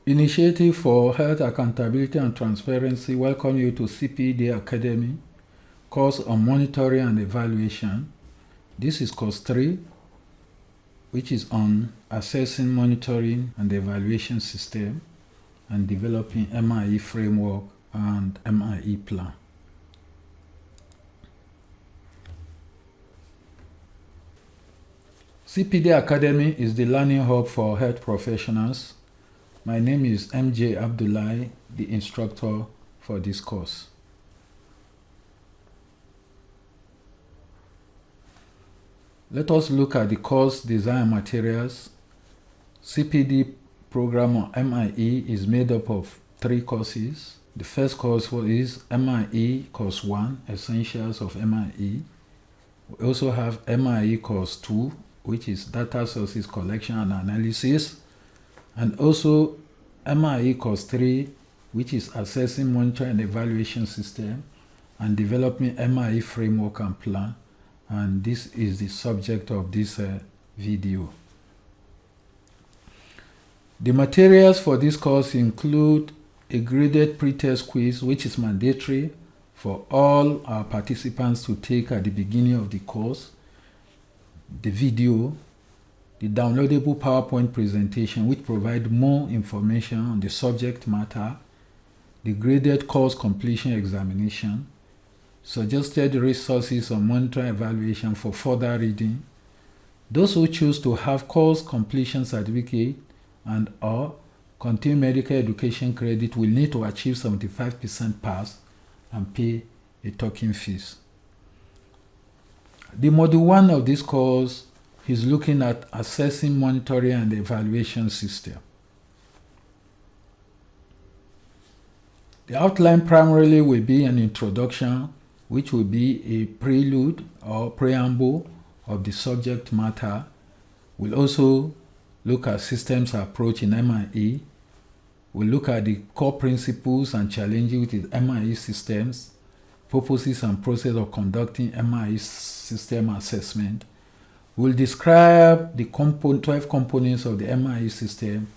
Initiative for Health Accountability and Transparency welcome you to CPD Academy, course on monitoring and evaluation. This is course 3, which is on assessing, monitoring and evaluation system and developing MIE framework and MIE plan. CPD Academy is the learning hub for health professionals. My name is MJ Abdullahi, the instructor for this course. Let us look at the course design materials. CPD program on MIE is made up of 3 courses. The first course is MIE Course 1, Essentials of MIE. We also have MIE Course 2, which is Data Sources Collection and Analysis. And also MIE Course 3, which is Assessing, Monitoring and Evaluation System and Developing MIE Framework and Plan. And this is the subject of this video. The materials for this course include a graded pre-test quiz, which is mandatory for all our participants to take at the beginning of the course, the video, the downloadable PowerPoint presentation, which provide more information on the subject matter, the graded course completion examination, suggested resources on monitoring evaluation for further reading. Those who choose to have course completion certificate and or continue medical education credit will need to achieve 75% pass and pay a token fees. The module 1 of this course is looking at assessing, monitoring and evaluation system. The outline primarily will be an introduction, which will be a prelude or preamble of the subject matter. We'll also look at systems approach in MIE. We'll look at the core principles and challenges with MIE systems, purposes and process of conducting MIE system assessment. We'll describe the 12 components of the MIE system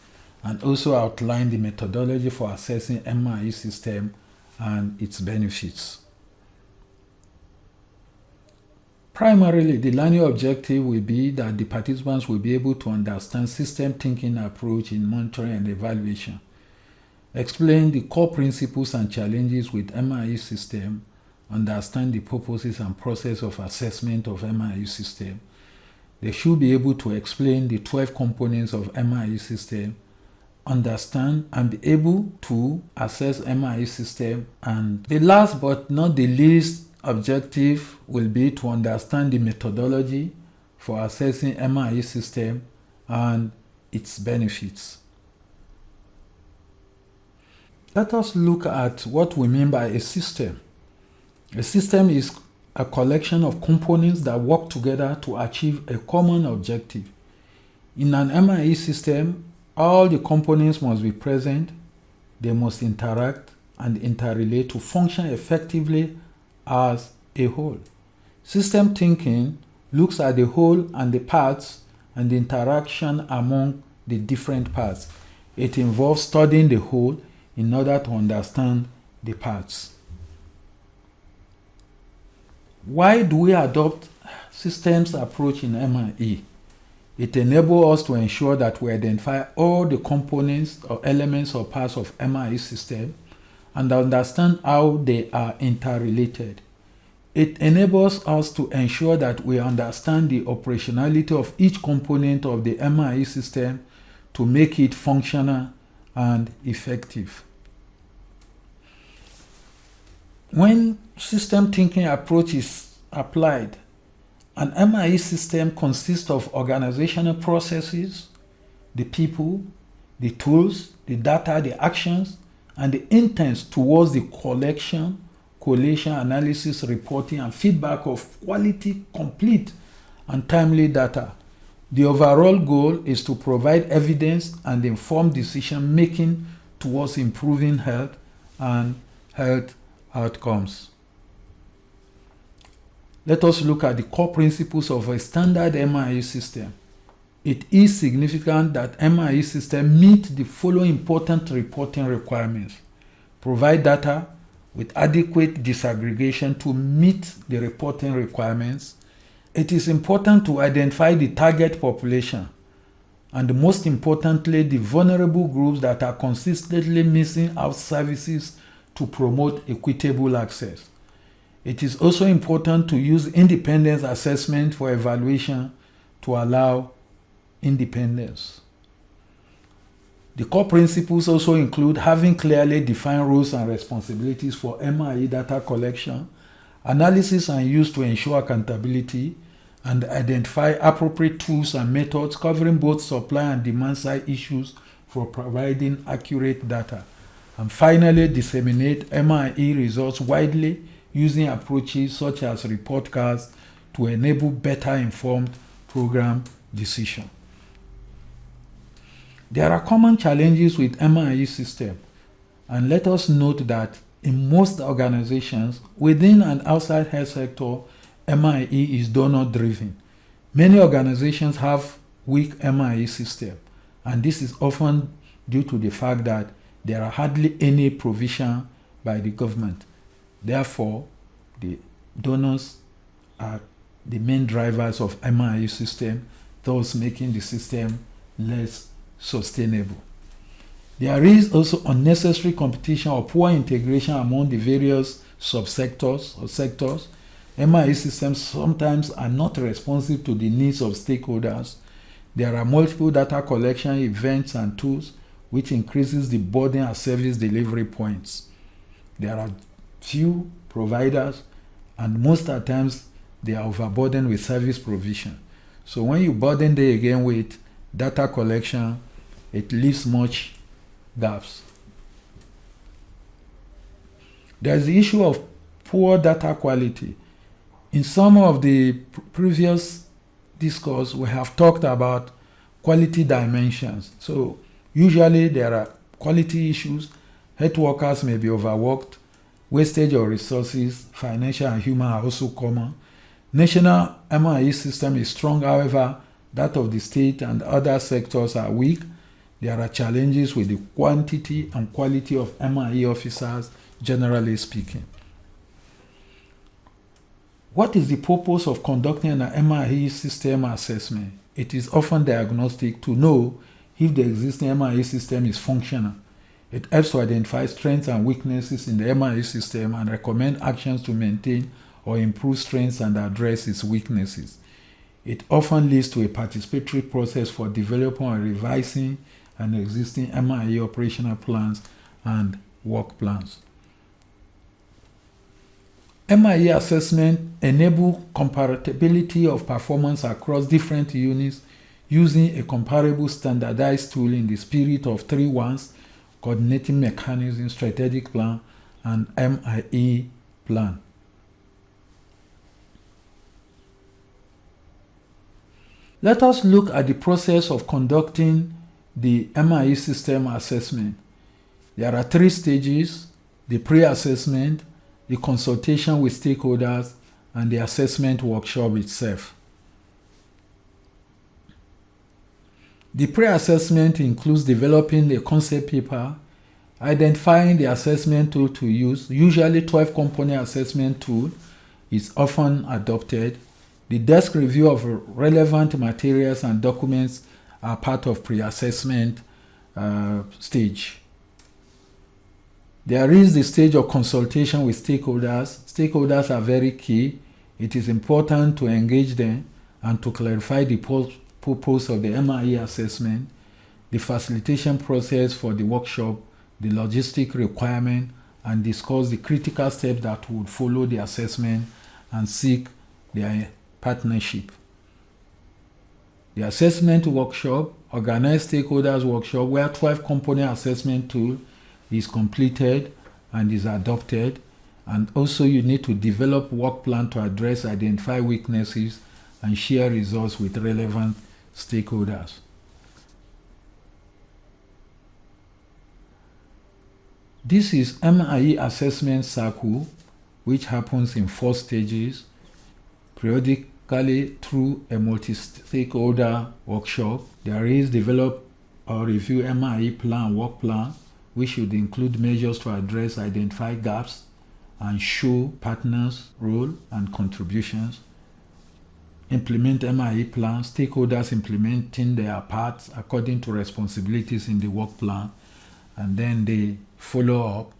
and also outline the methodology for assessing MIE system and its benefits. Primarily, the learning objective will be that the participants will be able to understand system thinking approach in monitoring and evaluation, explain the core principles and challenges with MIE system, understand the purposes and process of assessment of MIE system. They should be able to explain the 12 components of MIE system, understand and be able to assess MIE system, and the last but not the least objective will be to understand the methodology for assessing MIE system and its benefits. Let us look at what we mean by a system. A system is a collection of components that work together to achieve a common objective. In an MIE system, all the components must be present, they must interact and interrelate to function effectively as a whole. System thinking looks at the whole and the parts and the interaction among the different parts. It involves studying the whole in order to understand the parts. Why do we adopt systems approach in MIE? It enables us to ensure that we identify all the components or elements or parts of MIE system and understand how they are interrelated. It enables us to ensure that we understand the operationality of each component of the MIE system to make it functional and effective. When system thinking approach is applied, an MIE system consists of organizational processes, the people, the tools, the data, the actions, and the intents towards the collection, collation, analysis, reporting, and feedback of quality, complete, and timely data. The overall goal is to provide evidence and informed decision making towards improving health and health outcomes. Let us look at the core principles of a standard MIE system. it is significant that MIE system meet the following important reporting requirements. Provide data with adequate disaggregation to meet the reporting requirements. It is important to identify the target population and most importantly, the vulnerable groups that are consistently missing out services to promote equitable access. It is also important to use independent assessment for evaluation to allow independence. The core principles also include having clearly defined roles and responsibilities for MIE data collection, analysis and use to ensure accountability, and identify appropriate tools and methods covering both supply and demand side issues for providing accurate data. And finally, disseminate MIE results widely using approaches such as report cards to enable better informed program decision. There are common challenges with MIE system, and let us note that in most organizations within and outside health sector, MIE is donor-driven. Many organizations have weak MIE system, and this is often due to the fact that there are hardly any provision by the government. Therefore, the donors are the main drivers of MIE system, thus making the system less sustainable. There is also unnecessary competition or poor integration among the various subsectors or sectors. MIE systems sometimes are not responsive to the needs of stakeholders. There are multiple data collection events and tools which increases the burden at service delivery points. There are few providers and most of the times they are overburdened with service provision. So when you burden them again with data collection, it leaves much gaps. There is the issue of poor data quality. In some of the previous discourse, we have talked about quality dimensions. So usually there are quality issues. Health workers may be overworked. Wastage of resources, financial and human are also common. National MIE system is strong, however, that of the state and other sectors are weak. There are challenges with the quantity and quality of MIE officers, generally speaking. What is the purpose of conducting an MIE system assessment? It is often diagnostic to know if the existing MIE system is functional. It helps to identify strengths and weaknesses in the MIE system and recommend actions to maintain or improve strengths and address its weaknesses. It often leads to a participatory process for developing or revising an existing MIE operational plans and work plans. MIE assessment enable comparability of performance across different units using a comparable standardized tool in the spirit of 3 1s, coordinating mechanism, strategic plan, and MIE plan. Let us look at the process of conducting the MIE system assessment. There are 3 stages: the pre-assessment, the consultation with stakeholders, and the assessment workshop itself. The pre-assessment includes developing a concept paper, identifying the assessment tool to use. Usually 12-component assessment tool is often adopted. The desk review of relevant materials and documents are part of pre-assessment stage. There is the stage of consultation with stakeholders. Stakeholders are very key. It is important to engage them and to clarify the purpose of the MIE assessment, the facilitation process for the workshop, the logistic requirement, and discuss the critical steps that would follow the assessment and seek their partnership. The assessment workshop, organized stakeholders workshop, where 12-component assessment tool is completed and is adopted, and also you need to develop work plan to address, identify weaknesses, and share results with relevant stakeholders. This is MIE assessment cycle, which happens in 4 stages: periodic typically through a multi-stakeholder workshop. There is develop or review MIE plan, work plan, which should include measures to address identified gaps and show partners' role and contributions. Implement MIE plan, stakeholders implementing their parts according to responsibilities in the work plan, and then they follow up,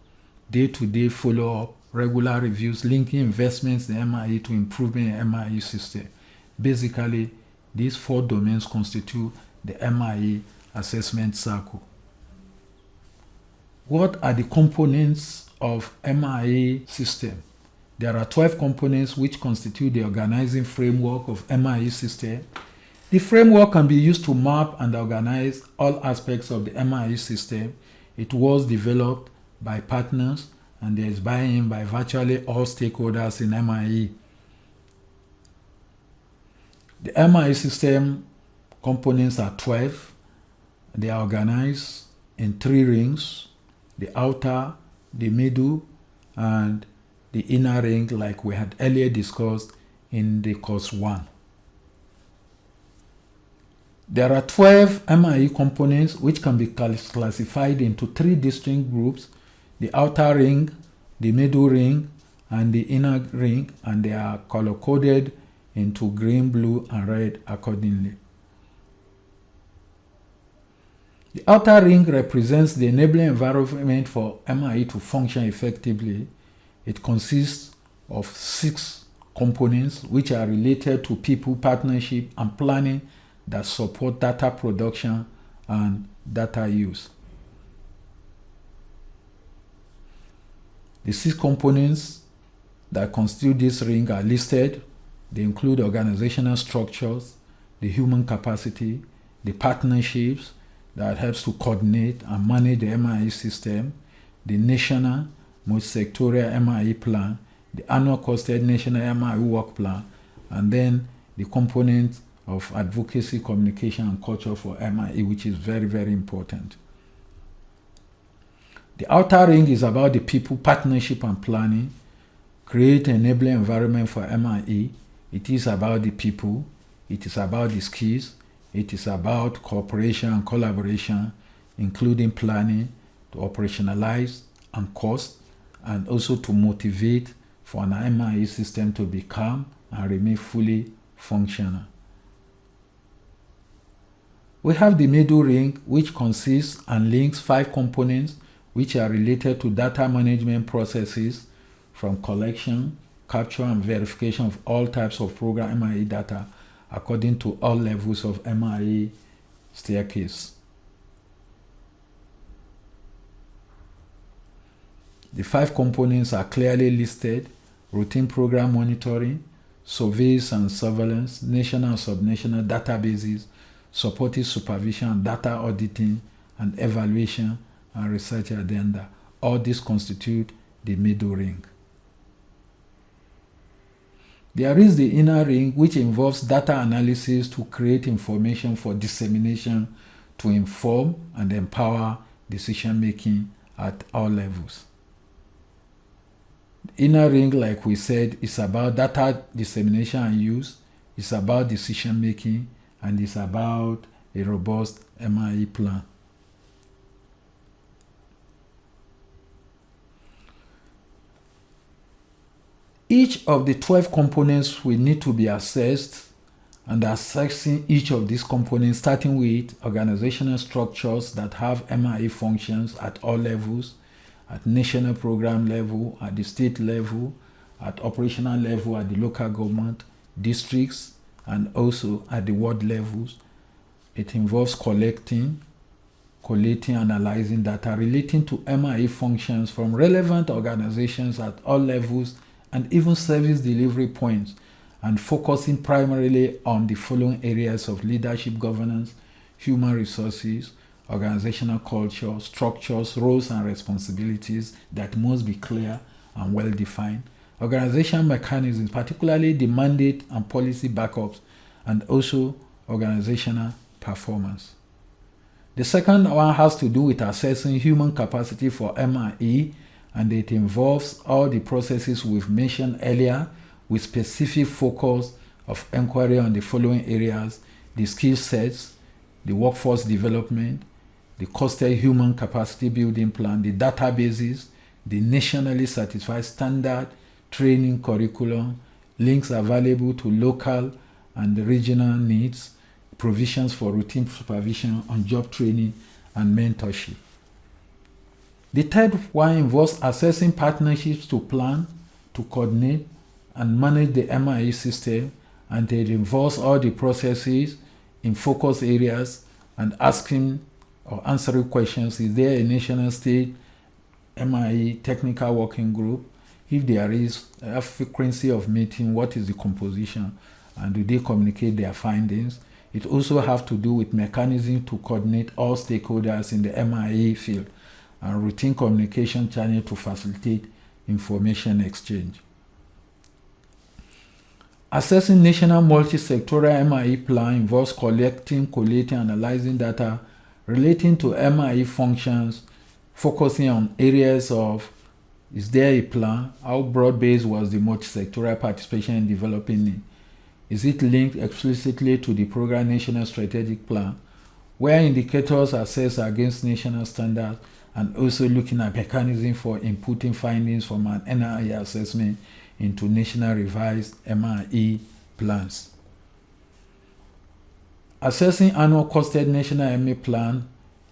day-to-day follow-up, regular reviews, linking investments in MIE to improving the MIE system. Basically, these 4 domains constitute the MIE assessment cycle. What are the components of MIE system? There are 12 components which constitute the organizing framework of MIE system. The framework can be used to map and organize all aspects of the MIE system. It was developed by partners and there is buy-in by virtually all stakeholders in MIE. The MIE system components are 12. They are organized in 3 rings: the outer, the middle, and the inner ring, like we had earlier discussed in the course 1. There are 12 MIE components which can be classified into 3 distinct groups: the outer ring, the middle ring, and the inner ring, and they are color-coded into green, blue, and red accordingly. The outer ring represents the enabling environment for MIE to function effectively. It consists of 6 components which are related to people, partnership, and planning that support data production and data use. The 6 components that constitute this ring are listed. They include organizational structures, the human capacity, the partnerships that helps to coordinate and manage the MIE system, the national multi-sectorial MIE plan, the annual costed national MIE work plan, and then the component of advocacy, communication, and culture for MIE, which is very, very important. The outer ring is about the people, partnership, and planning. Create an enabling environment for MIE. It is about the people. It is about the skills. It is about cooperation and collaboration, including planning, to operationalize and cost, and also to motivate for an MIE system to become and remain fully functional. We have the middle ring, which consists and links 5 components which are related to data management processes, from collection, capture, and verification of all types of program MIE data according to all levels of MIE staircase. The 5 components are clearly listed: routine program monitoring, surveys and surveillance, national and subnational databases, supportive supervision and data auditing, and evaluation and research addenda. All these constitute the middle ring. There is the inner ring, which involves data analysis to create information for dissemination to inform and empower decision-making at all levels. The inner ring, like we said, is about data dissemination and use, it's about decision-making, and it's about a robust MIE plan. Each of the 12 components will need to be assessed, and assessing each of these components, starting with organizational structures that have MIE functions at all levels, at national program level, at the state level, at operational level, at the local government, districts, and also at the ward levels. It involves collating, analyzing data relating to MIE functions from relevant organizations at all levels and even service delivery points, and focusing primarily on the following areas of leadership governance, human resources, organizational culture, structures, roles and responsibilities that must be clear and well defined, organizational mechanisms, particularly the mandate and policy backups, and also organizational performance. The second one has to do with assessing human capacity for MIE, and it involves all the processes we've mentioned earlier with specific focus of inquiry on the following areas: the skill sets, the workforce development, the costed human capacity building plan, the databases, the nationally certified standard training curriculum, links available to local and regional needs, provisions for routine supervision on job training and mentorship. The third one involves assessing partnerships to plan, to coordinate, and manage the MIE system, and it involves all the processes in focus areas and asking or answering questions. Is there a national state MIE technical working group? If there is, a frequency of meeting, what is the composition, and do they communicate their findings? It also has to do with mechanisms to coordinate all stakeholders in the MIE field and routine communication channel to facilitate information exchange. Assessing national multi-sectoral MIE plan involves collecting, collating, analyzing data relating to MIE functions, focusing on areas of: is there a plan? How broad-based was the multi-sectoral participation in developing it? Is it linked explicitly to the program national strategic plan? Where indicators are assessed against national standards, and also looking at mechanisms for inputting findings from an NIE assessment into national revised MIE plans. Assessing annual costed national MIE plan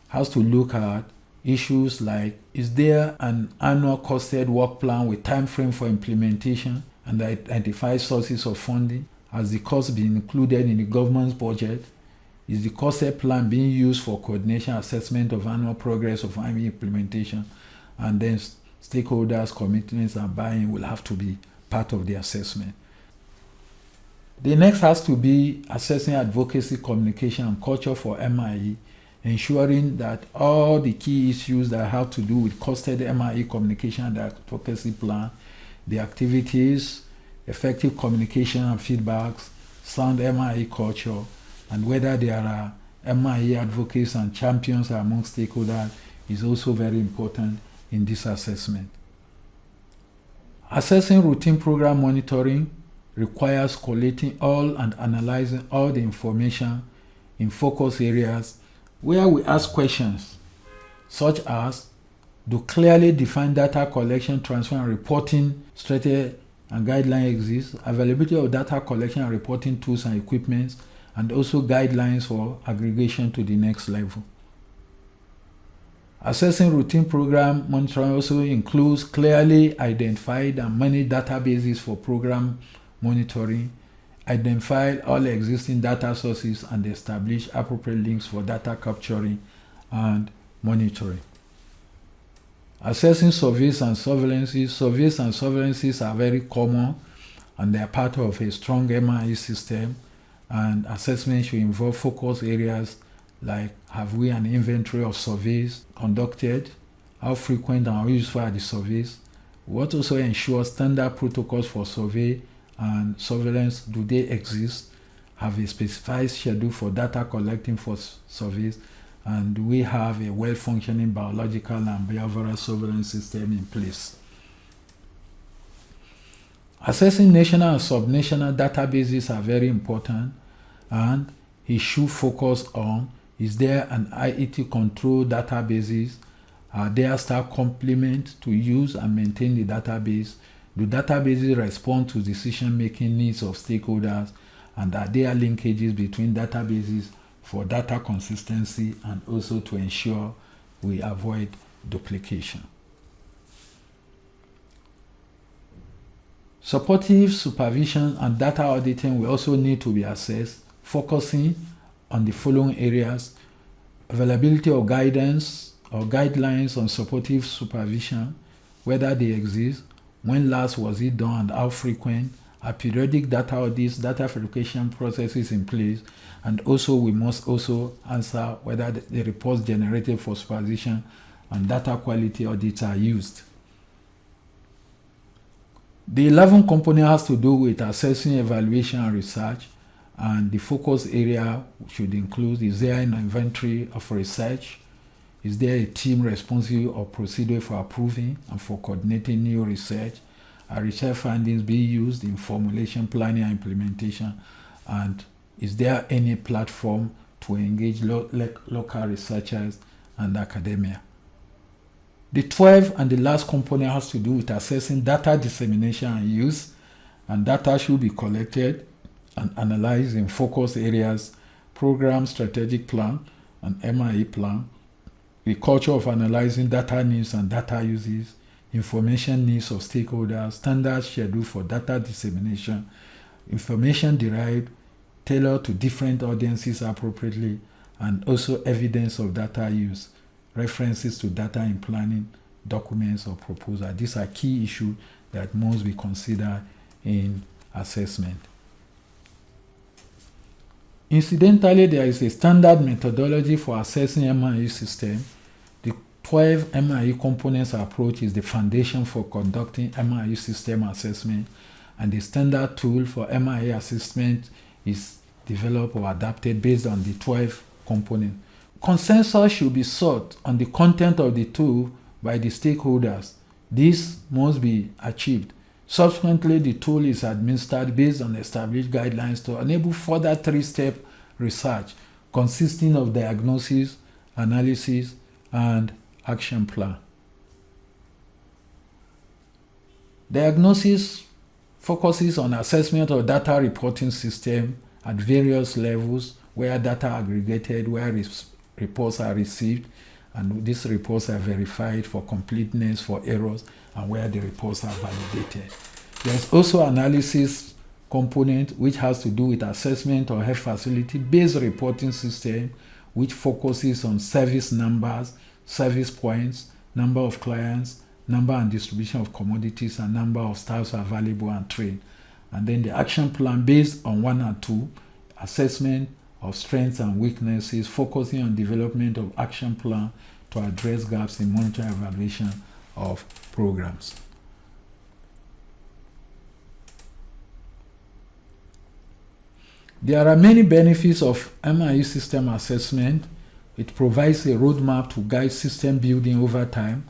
has to look at issues like: is there an annual costed work plan with time frame for implementation, and identify sources of funding? Has the cost been included in the government's budget? Is the costed plan being used for coordination assessment of annual progress of MIE implementation? And then stakeholders' commitments and buy-in will have to be part of the assessment. The next has to be assessing advocacy, communication, and culture for MIE, ensuring that all the key issues that have to do with costed MIE communication and advocacy plan, the activities, effective communication and feedbacks, sound MIE culture, and whether there are MIE advocates and champions among stakeholders is also very important in this assessment. Assessing routine program monitoring requires collating all and analyzing all the information in focus areas where we ask questions such as: do clearly defined data collection, transfer, and reporting strategy and guidelines exist? Availability of data collection and reporting tools and equipment, and also guidelines for aggregation to the next level. Assessing routine program monitoring also includes clearly identified and managed databases for program monitoring, identify all existing data sources, and establish appropriate links for data capturing and monitoring. Assessing surveys and surveillances. Surveys and surveillances are very common, and they are part of a strong MIE system, and assessment should involve focus areas like: have we an inventory of surveys conducted? How frequent and how useful are the surveys? What also ensures standard protocols for survey and surveillance? Do they exist? Have a specified schedule for data collecting for surveys? And do we have a well-functioning biological and behavioral surveillance system in place? Assessing national and subnational databases are very important, and it should focus on: is there an IET control databases? Are there staff complement to use and maintain the database? Do databases respond to decision-making needs of stakeholders? And are there linkages between databases for data consistency and also to ensure we avoid duplication? Supportive supervision and data auditing will also need to be assessed, focusing on the following areas: availability of guidance or guidelines on supportive supervision, whether they exist, when last was it done and how frequent, are periodic data audits, data verification processes in place, and also we must also answer whether the reports generated for supervision and data quality audits are used. The 11th component has to do with assessing evaluation and research, and the focus area should include: is there an inventory of research? Is there a team responsible or procedure for approving and for coordinating new research? Are research findings being used in formulation, planning, and implementation? And is there any platform to engage local researchers and academia? The 12th and the last component has to do with assessing data dissemination and use, and data should be collected and analyzed in focus areas, program, strategic plan, and MIE plan, the culture of analyzing data needs and data uses, information needs of stakeholders, standard schedule for data dissemination, information derived, tailored to different audiences appropriately, and also evidence of data use, references to data in planning, documents, or proposal. These are key issues that must be considered in assessment. Incidentally, there is a standard methodology for assessing MIE system. The 12 MIE components approach is the foundation for conducting MIE system assessment, and the standard tool for MIE assessment is developed or adapted based on the 12 components. Consensus should be sought on the content of the tool by the stakeholders. This must be achieved. Subsequently, the tool is administered based on established guidelines to enable further 3-step research consisting of diagnosis, analysis, and action plan. Diagnosis focuses on assessment of data reporting system at various levels, where data aggregated, where reports are received, and these reports are verified for completeness, for errors, and where the reports are validated. There's also analysis component, which has to do with assessment of health facility-based reporting system, which focuses on service numbers, service points, number of clients, number and distribution of commodities, and number of staffs available and trained. And then the action plan based on 1 and 2, assessment of strengths and weaknesses, focusing on development of action plan to address gaps in monitoring and evaluation of programs. There are many benefits of MIE system assessment. It provides a roadmap to guide system building over time.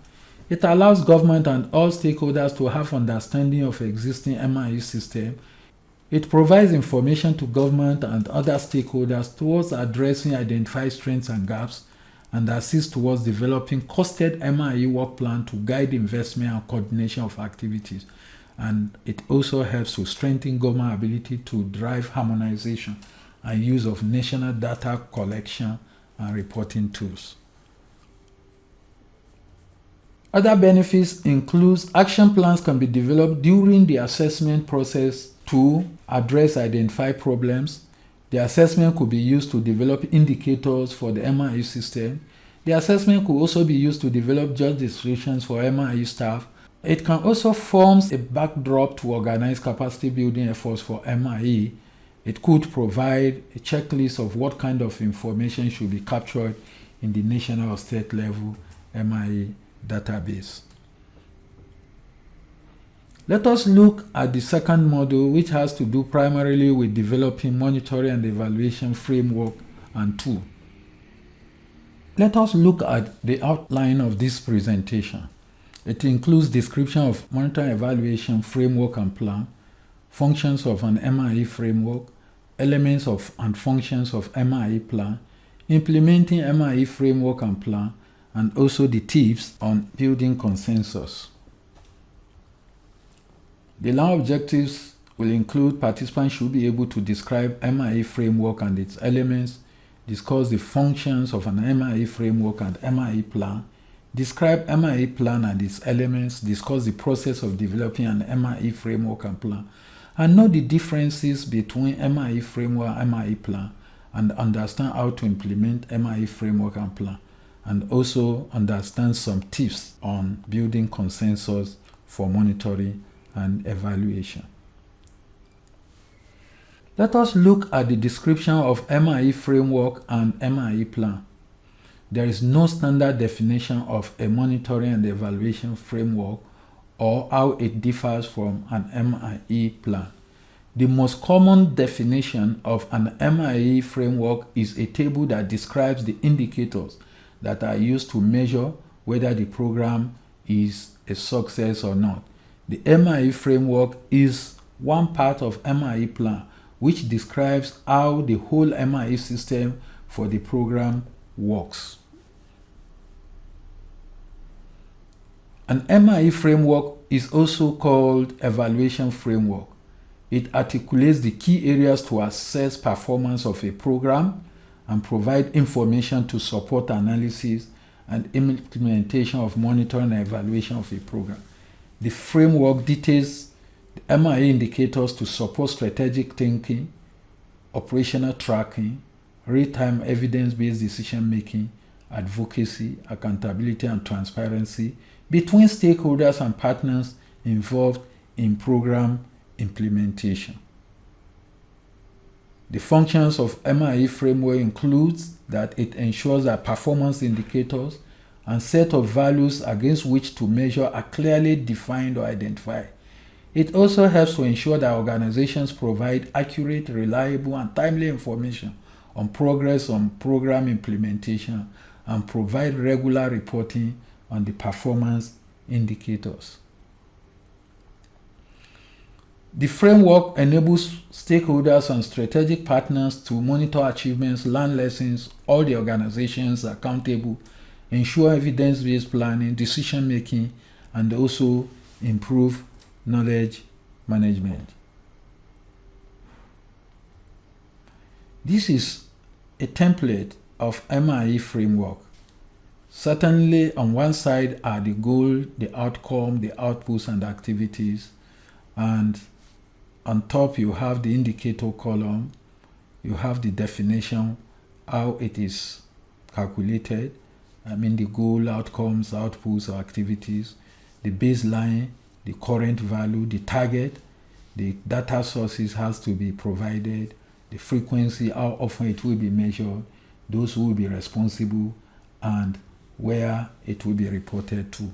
It allows government and all stakeholders to have understanding of existing MIE system. It provides information to government and other stakeholders towards addressing identified strengths and gaps, and assists towards developing costed MIE work plan to guide investment and coordination of activities. And it also helps to strengthen government ability to drive harmonization and use of national data collection and reporting tools. Other benefits include action plans can be developed during the assessment process to address identified problems. The assessment could be used to develop indicators for the MIE system. The assessment could also be used to develop job descriptions for MIE staff. It can also form a backdrop to organize capacity building efforts for MIE. It could provide a checklist of what kind of information should be captured in the national or state level MIE database. Let us look at the second module, which has to do primarily with developing monitoring and evaluation framework and tool. Let us look at the outline of this presentation. It includes description of monitoring evaluation framework and plan, functions of an MIE framework, elements of and functions of MIE plan, implementing MIE framework and plan, and also the tips on building consensus. The learning objectives will include participants should be able to describe MIE framework and its elements, discuss the functions of an MIE framework and MIE plan, describe MIE plan and its elements, discuss the process of developing an MIE framework and plan, and know the differences between MIE framework and MIE plan, and understand how to implement MIE framework and plan, and also understand some tips on building consensus for monitoring and evaluation. Let us look at the description of MIE framework and MIE plan. There is no standard definition of a monitoring and evaluation framework or how it differs from an MIE plan. The most common definition of an MIE framework is a table that describes the indicators that are used to measure whether the program is a success or not. The MIE framework is one part of MIE plan, which describes how the whole MIE system for the program works. An MIE framework is also called evaluation framework. It articulates the key areas to assess performance of a program and provide information to support analysis and implementation of monitoring and evaluation of a program. The framework details the MIE indicators to support strategic thinking, operational tracking, real-time evidence-based decision-making, advocacy, accountability, and transparency between stakeholders and partners involved in program implementation. The functions of MIE framework includes that it ensures that performance indicators and set of values against which to measure are clearly defined or identified. It also helps to ensure that organizations provide accurate, reliable, and timely information on progress on program implementation and provide regular reporting on the performance indicators. The framework enables stakeholders and strategic partners to monitor achievements, learn lessons, hold the organizations accountable, ensure evidence-based planning, decision-making, and also improve knowledge management. This is a template of MIE framework. Certainly, on one side are the goal, the outcome, the outputs, and activities, and on top you have the indicator column, you have the definition, how it is calculated, the goal, outcomes, outputs, or activities, the baseline, the current value, the target, the data sources has to be provided, the frequency, how often it will be measured, those who will be responsible, and where it will be reported to.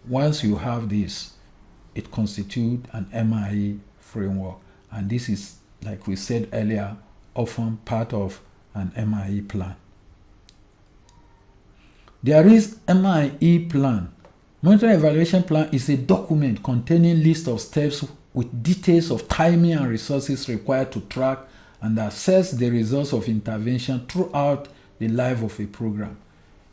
Once you have this, it constitutes an MIE framework, and this is, like we said earlier, often part of an MIE plan. There is MIE plan. Monitoring evaluation plan is a document containing list of steps with details of timing and resources required to track and assess the results of intervention throughout the life of a program.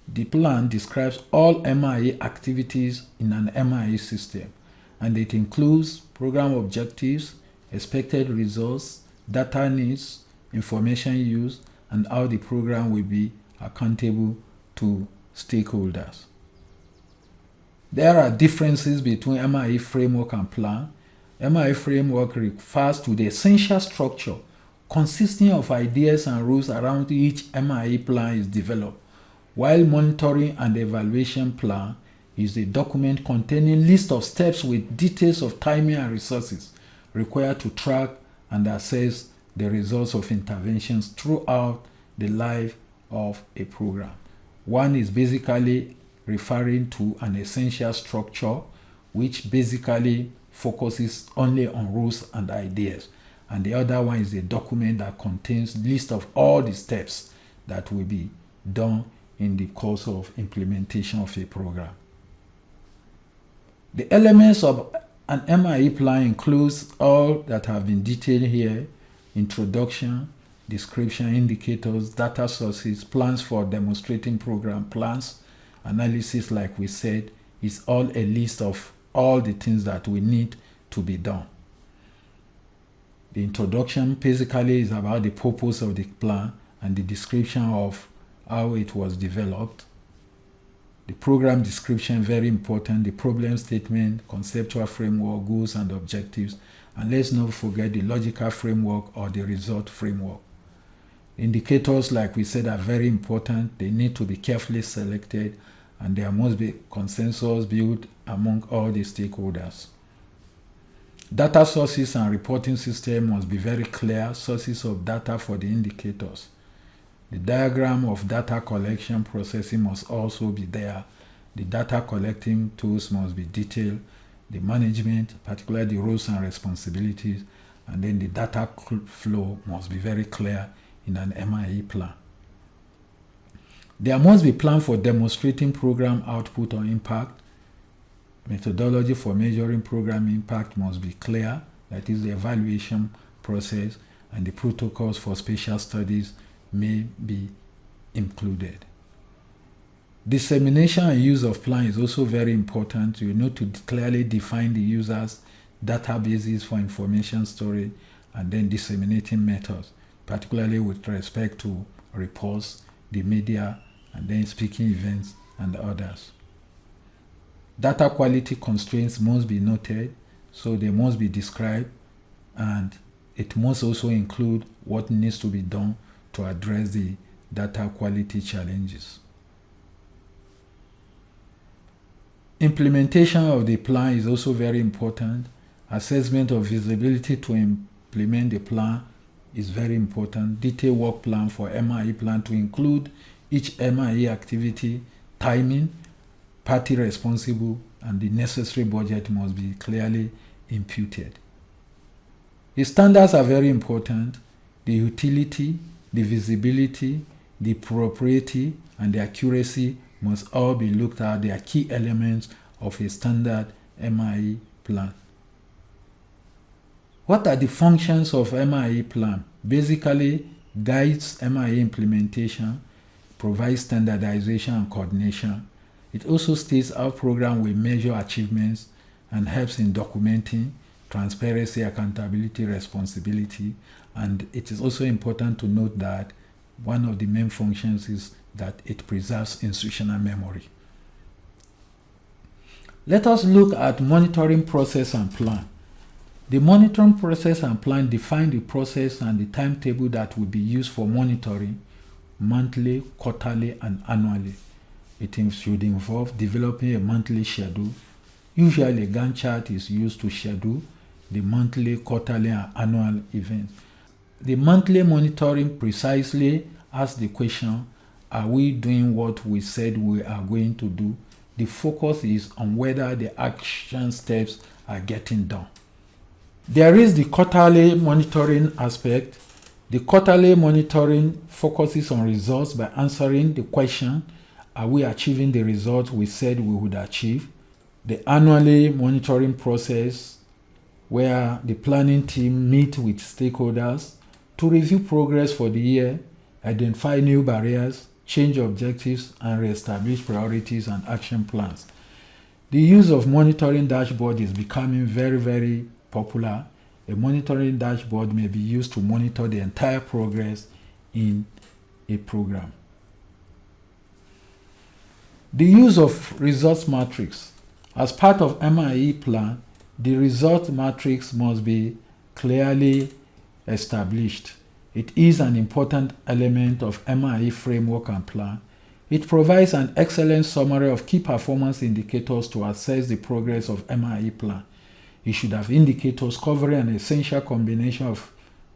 The plan describes all MIE activities in an MIE system, and it includes program objectives, expected results, data needs, information use, and how the program will be accountable to stakeholders. There are differences between MIE framework and plan. MIE framework refers to the essential structure consisting of ideas and rules around each MIE plan is developed, while monitoring and evaluation plan is a document containing list of steps with details of timing and resources required to track and assess the results of interventions throughout the life of a program. One is basically referring to an essential structure which basically focuses only on rules and ideas, and the other one is a document that contains list of all the steps that will be done in the course of implementation of a program. The elements of an MIE plan includes all that have been detailed here: introduction, description, indicators, data sources, plans for demonstrating program plans, analysis, like we said, is all a list of all the things that we need to be done. The introduction basically is about the purpose of the plan and the description of how it was developed. The program description, very important, the problem statement, conceptual framework, goals and objectives, and let's not forget the logical framework or the result framework. Indicators, like we said, are very important. They need to be carefully selected, and there must be consensus built among all the stakeholders. Data sources and reporting system must be very clear, sources of data for the indicators. The diagram of data collection processing must also be there. The data collecting tools must be detailed. The management, particularly the roles and responsibilities, and then the data flow must be very clear in an MIE plan. There must be a plan for demonstrating program output or impact. Methodology for measuring program impact must be clear, that is, the evaluation process and the protocols for spatial studies may be included. Dissemination and use of plan is also very important. You need to clearly define the user's databases for information storage and then disseminating methods, particularly with respect to reports, the media, and then speaking events and others. Data quality constraints must be noted, so they must be described, and it must also include what needs to be done to address the data quality challenges. Implementation of the plan is also very important. Assessment of visibility to implement the plan is very important. Detailed work plan for MIE plan to include each MIE activity, timing, party responsible, and the necessary budget must be clearly imputed. The standards are very important. The utility, the visibility, the propriety, and the accuracy must all be looked at. They are key elements of a standard MIE plan. What are the functions of MIE plan? Basically, guides MIE implementation, provides standardization and coordination. It also states how program will measure achievements and helps in documenting transparency, accountability, responsibility. And it is also important to note that one of the main functions is that it preserves institutional memory. Let us look at monitoring process and plan. The monitoring process and plan define the process and the timetable that will be used for monitoring monthly, quarterly, and annually. It should involve developing a monthly schedule. Usually, a Gantt chart is used to schedule the monthly, quarterly, and annual events. The monthly monitoring precisely asks the question, are we doing what we said we are going to do? The focus is on whether the action steps are getting done. There is the quarterly monitoring aspect. The quarterly monitoring focuses on results by answering the question, are we achieving the results we said we would achieve? The annually monitoring process, where the planning team meet with stakeholders to review progress for the year, identify new barriers, change objectives, and reestablish priorities and action plans. The use of monitoring dashboard is becoming very, very popular. A monitoring dashboard may be used to monitor the entire progress in a program. The use of results matrix. As part of MIE plan, the result matrix must be clearly established. It is an important element of MIE framework and plan. It provides an excellent summary of key performance indicators to assess the progress of MIE plan. It should have indicators covering an essential combination of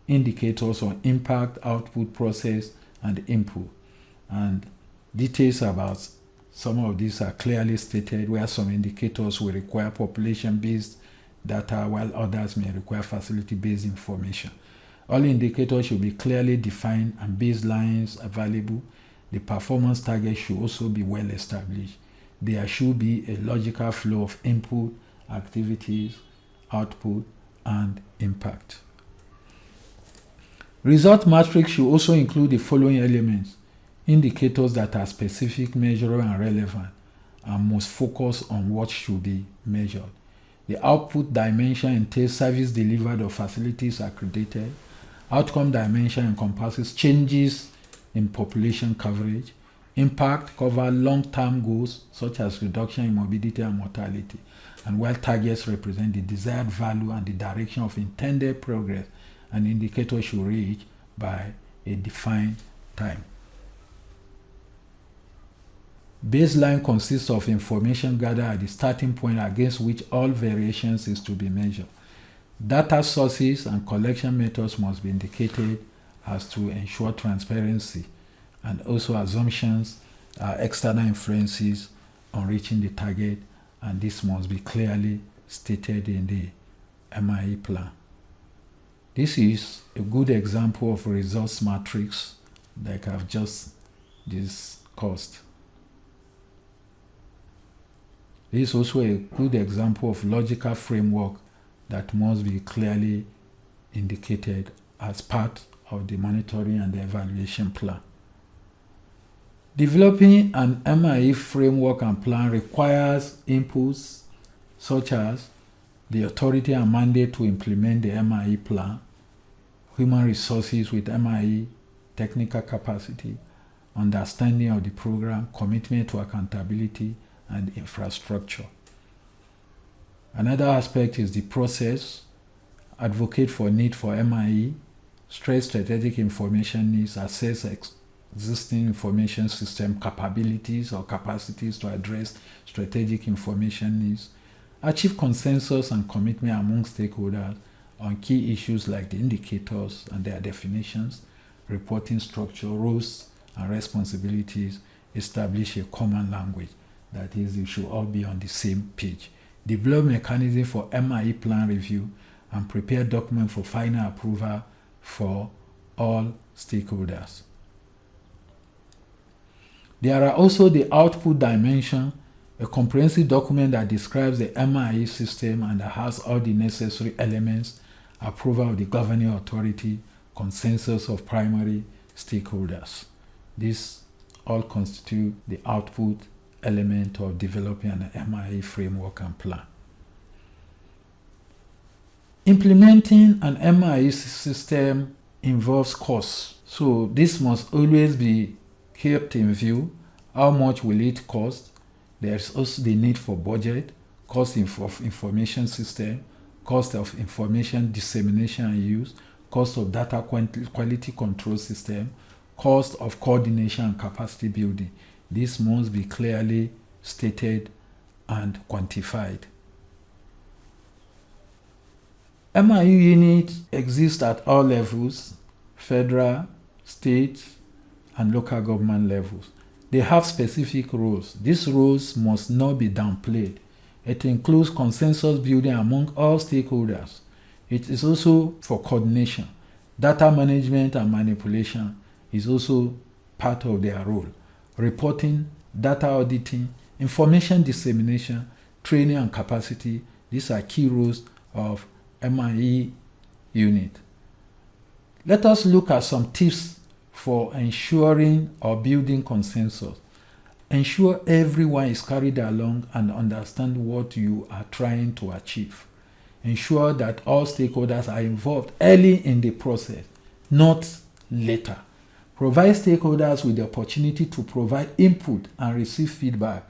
indicators on impact, output, process, and input. And details about some of these are clearly stated, where some indicators will require population-based data, while others may require facility-based information. All indicators should be clearly defined and baselines available. The performance target should also be well established. There should be a logical flow of input, activities, output, and impact. Result matrix should also include the following elements: indicators that are specific, measurable, and relevant, and must focus on what should be measured. The output dimension entails service delivered or facilities accredited. Outcome dimension encompasses changes in population coverage. Impact covers long-term goals such as reduction in morbidity and mortality, and while targets represent the desired value and the direction of intended progress, an indicator should reach by a defined time. Baseline consists of information gathered at the starting point against which all variations is to be measured. Data sources and collection methods must be indicated as to ensure transparency, and also assumptions are external influences on reaching the target, and this must be clearly stated in the MIE plan. This is a good example of results matrix like I've just discussed. This is also a good example of logical framework that must be clearly indicated as part of the monitoring and the evaluation plan. Developing an MIE framework and plan requires inputs such as the authority and mandate to implement the MIE plan, human resources with MIE technical capacity, understanding of the program, commitment to accountability, and infrastructure. Another aspect is the process. Advocate for need for MIE, stress strategic information needs, assess existing information system capabilities or capacities to address strategic information needs, achieve consensus and commitment among stakeholders on key issues like the indicators and their definitions, reporting structure, roles and responsibilities, establish a common language. That is, you should all be on the same page. Develop mechanism for MIE plan review and prepare document for final approval for all stakeholders. There are also the output dimension, a comprehensive document that describes the MIE system and that has all the necessary elements, approval of the governing authority, consensus of primary stakeholders. These all constitute the output element of developing an MIE framework and plan. Implementing an MIE system involves costs, so this must always be kept in view. How much will it cost? There's also the need for budget, cost of information system, cost of information dissemination and use, cost of data quality control system, cost of coordination and capacity building. This must be clearly stated and quantified. MIE units exist at all levels, federal, state, and local government levels. They have specific roles. These roles must not be downplayed. It includes consensus building among all stakeholders. It is also for coordination. Data management and manipulation is also part of their role. Reporting, data auditing, information dissemination, training and capacity, these are key roles of MIE unit. Let us look at some tips for ensuring or building consensus. Ensure everyone is carried along and understand what you are trying to achieve. Ensure that all stakeholders are involved early in the process, not later. Provide stakeholders with the opportunity to provide input and receive feedback,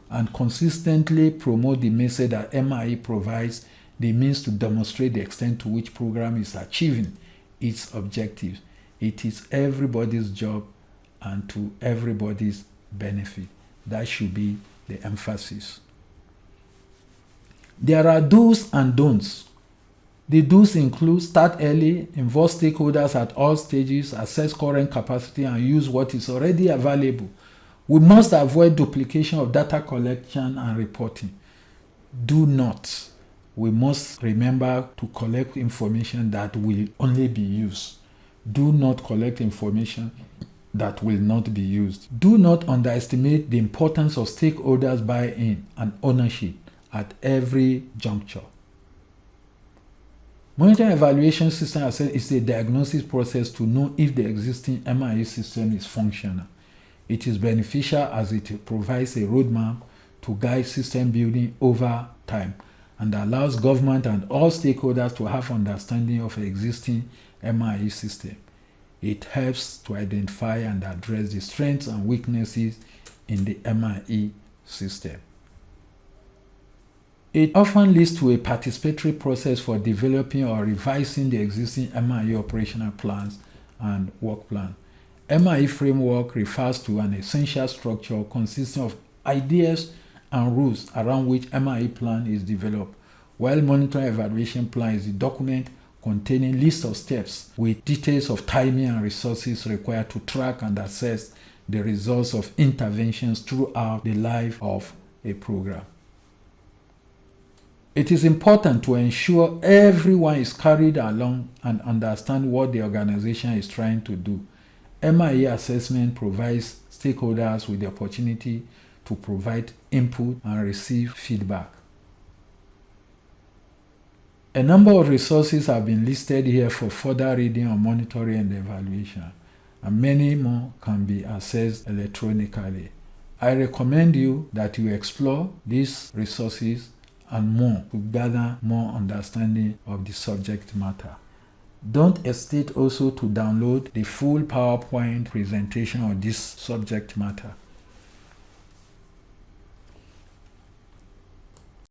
and consistently promote the message that MIE provides the means to demonstrate the extent to which program is achieving its objectives. It is everybody's job and to everybody's benefit. That should be the emphasis. There are do's and don'ts. The do's include start early, involve stakeholders at all stages, assess current capacity, and use what is already available. We must avoid duplication of data collection and reporting. Do not. We must remember to collect information that will only be used. Do not collect information that will not be used. Do not underestimate the importance of stakeholders' buy-in and ownership at every juncture. Monitoring evaluation system is a diagnosis process to know if the existing MIE system is functional. It is beneficial as it provides a roadmap to guide system building over time and allows government and all stakeholders to have understanding of the existing MIE system. It helps to identify and address the strengths and weaknesses in the MIE system. It often leads to a participatory process for developing or revising the existing MIE operational plans and work plan. MIE framework refers to an essential structure consisting of ideas and rules around which MIE plan is developed, while monitoring evaluation plan is the document containing list of steps with details of timing and resources required to track and assess the results of interventions throughout the life of a program. It is important to ensure everyone is carried along and understand what the organization is trying to do. MIE assessment provides stakeholders with the opportunity to provide input and receive feedback. A number of resources have been listed here for further reading on monitoring and evaluation, and many more can be accessed electronically. I recommend you that you explore these resources and more to gather more understanding of the subject matter. Don't hesitate also to download the full PowerPoint presentation of this subject matter.